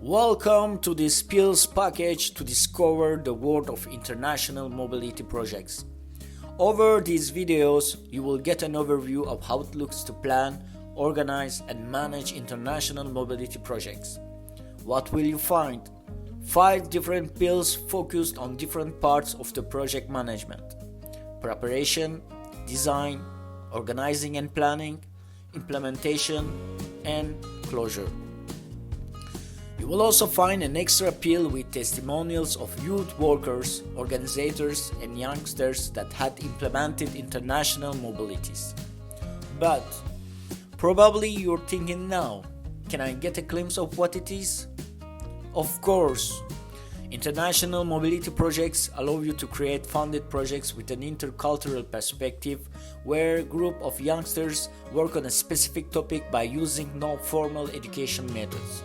Welcome to this skills package to discover the world of international mobility projects. Over these videos, you will get an overview of how it looks to plan, organize, and manage international mobility projects. What will you find? 5 different pillars focused on different parts of the project management: preparation, design, organizing and planning, implementation, and closure. You will also find an extra pill with testimonials of youth workers, organizers, and youngsters that had implemented international mobilities. But probably you're thinking now, can I get a glimpse of what it is? Of course! International mobility projects allow you to create funded projects with an intercultural perspective where a group of youngsters work on a specific topic by using non-formal education methods.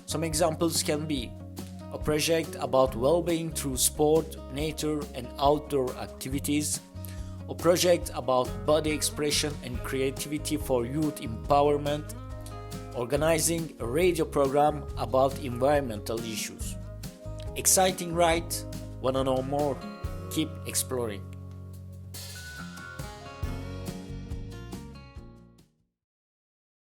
Some examples can be a project about well-being through sport, nature, and outdoor activities, a project about body expression and creativity for youth empowerment, organizing a radio program about environmental issues. Exciting, right? Wanna know more? Keep exploring.